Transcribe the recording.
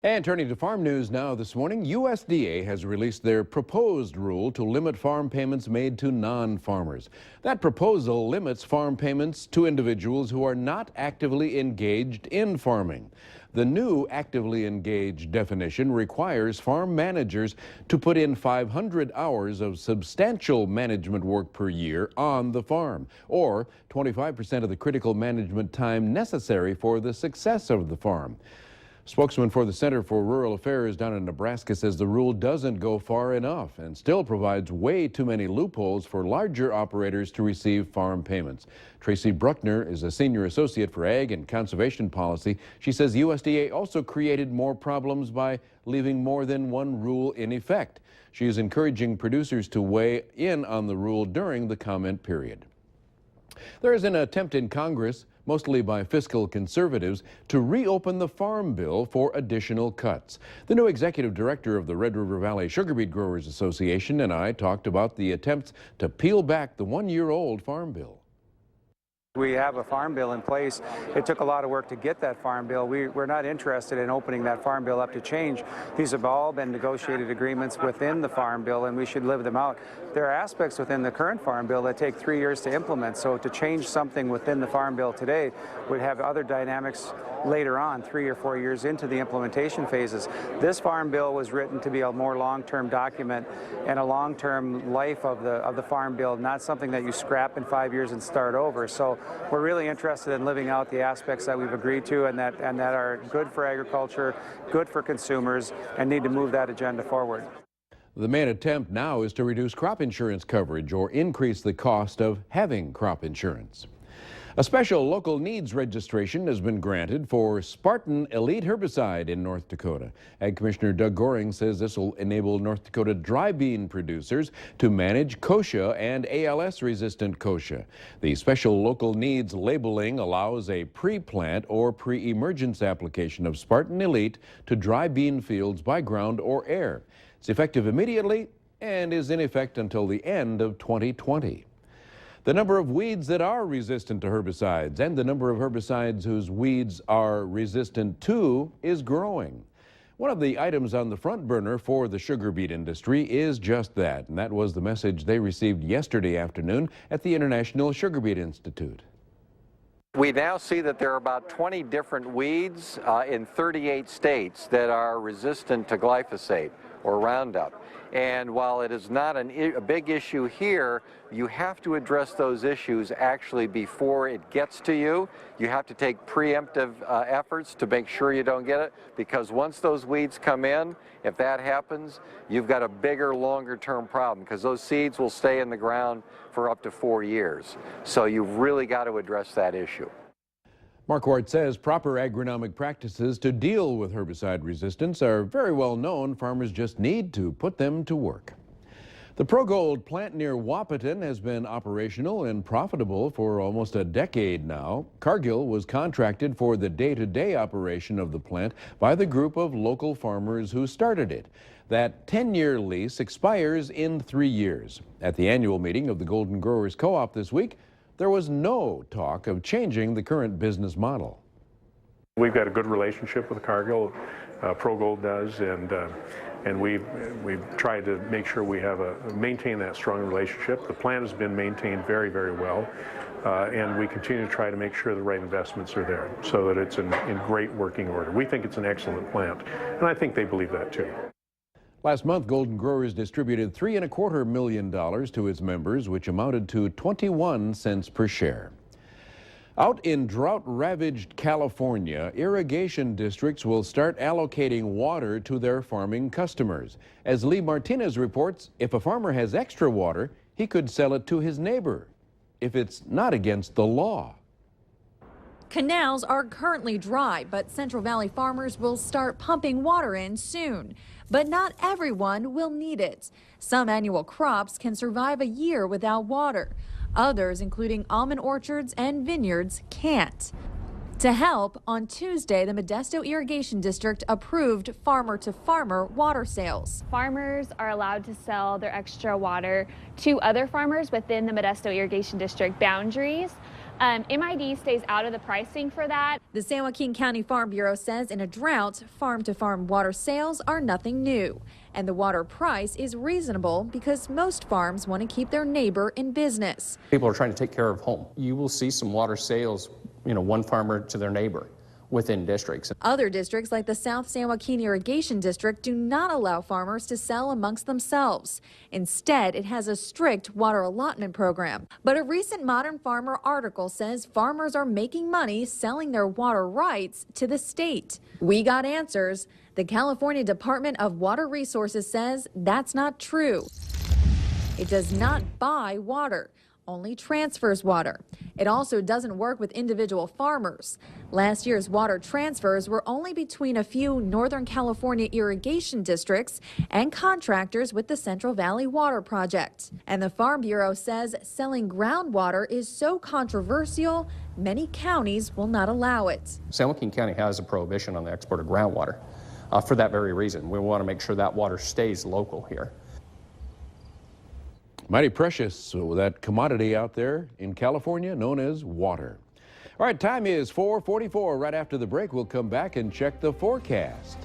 And turning to farm news now this morning, USDA has released their proposed rule to limit farm payments made to non-farmers. That proposal limits farm payments to individuals who are not actively engaged in farming. The new actively engaged definition requires farm managers to put in 500 hours of substantial management work per year on the farm, or 25% of the critical management time necessary for the success of the farm. Spokesman for the Center for Rural Affairs down in Nebraska says the rule doesn't go far enough and still provides way too many loopholes for larger operators to receive farm payments. Tracy Bruckner is a senior associate for Ag and Conservation Policy. She says USDA also created more problems by leaving more than one rule in effect. She is encouraging producers to weigh in on the rule during the comment period. There is an attempt in Congress, mostly by fiscal conservatives, to reopen the Farm Bill for additional cuts. The new executive director of the Red River Valley Sugar Beet Growers Association and I talked about the attempts to peel back the one-year-old Farm Bill. We have a farm bill in place. It took a lot of work to get that farm bill. We're not interested in opening that farm bill up to change. These have all been negotiated agreements within the farm bill, and we should live them out. There are aspects within the current farm bill that take 3 years to implement, so to change something within the farm bill today would have other dynamics later on, 3 or 4 years into the implementation phases. This farm bill was written to be a more long-term document and a long-term life of the farm bill, not something that you scrap in 5 years and start over. So we're really interested in living out the aspects that we've agreed to and that are good for agriculture, good for consumers, and need to move that agenda forward. The main attempt now is to reduce crop insurance coverage or increase the cost of having crop insurance. A special local needs registration has been granted for Spartan Elite herbicide in North Dakota. Ag Commissioner Doug Goring says this will enable North Dakota dry bean producers to manage kochia and ALS-resistant kochia. The special local needs labeling allows a pre-plant or pre-emergence application of Spartan Elite to dry bean fields by ground or air. It's effective immediately and is in effect until the end of 2020. The number of weeds that are resistant to herbicides and the number of herbicides whose weeds are resistant to is growing. One of the items on the front burner for the sugar beet industry is just that, and that was the message they received yesterday afternoon at the International Sugar Beet Institute. We now see that there are about 20 different weeds in 38 states that are resistant to glyphosate or Roundup. And while it is not a big issue here, you have to address those issues actually before it gets to you. You have to take preemptive efforts to make sure you don't get it, because once those weeds come in, if that happens, you've got a bigger, longer-term problem, because those seeds will stay in the ground for up to 4 years. So you've really got to address that issue. Mark Wart says proper agronomic practices to deal with herbicide resistance are very well known. Farmers just need to put them to work. The ProGold plant near Wahpeton has been operational and profitable for almost a decade now. Cargill was contracted for the day-to-day operation of the plant by the group of local farmers who started it. That 10-year lease expires in 3 years. At the annual meeting of the Golden Growers Co-op this week, there was no talk of changing the current business model. We've got a good relationship with Cargill, ProGold does, and we've tried to make sure we have maintain that strong relationship. The plant has been maintained very, very well, and we continue to try to make sure the right investments are there so that it's in great working order. We think it's an excellent plant, and I think they believe that too. Last month, Golden Growers distributed $3.25 million to its members, which amounted to 21 cents per share. Out in drought-ravaged California, irrigation districts will start allocating water to their farming customers. As Lee Martinez reports, if a farmer has extra water, he could sell it to his neighbor, if it's not against the law. Canals are currently dry, but Central Valley farmers will start pumping water in soon. But not everyone will need it. Some annual crops can survive a year without water. Others, including almond orchards and vineyards, can't. To help, on Tuesday, the Modesto Irrigation District approved farmer-to-farmer water sales. Farmers are allowed to sell their extra water to other farmers within the Modesto Irrigation District boundaries. MID stays out of the pricing for that. The San Joaquin County Farm Bureau says in a drought, farm-to-farm water sales are nothing new. And the water price is reasonable because most farms want to keep their neighbor in business. People are trying to take care of home. You will see some water sales, one farmer to their neighbor within districts. Other districts like the South San Joaquin Irrigation District do not allow farmers to sell amongst themselves. Instead, it has a strict water allotment program. But a recent Modern Farmer article says farmers are making money selling their water rights to the state. We got answers. The California Department of Water Resources says that's not true. It does not buy water, only transfers water. It also doesn't work with individual farmers. Last year's water transfers were only between a few Northern California irrigation districts and contractors with the Central Valley Water Project. And the Farm Bureau says selling groundwater is so controversial, many counties will not allow it. San Joaquin County has a prohibition on the export of groundwater for that very reason. We want to make sure that water stays local here. Mighty precious, so that commodity out there in California known as water. All right, time is 4:44. Right after the break, we'll come back and check the forecast.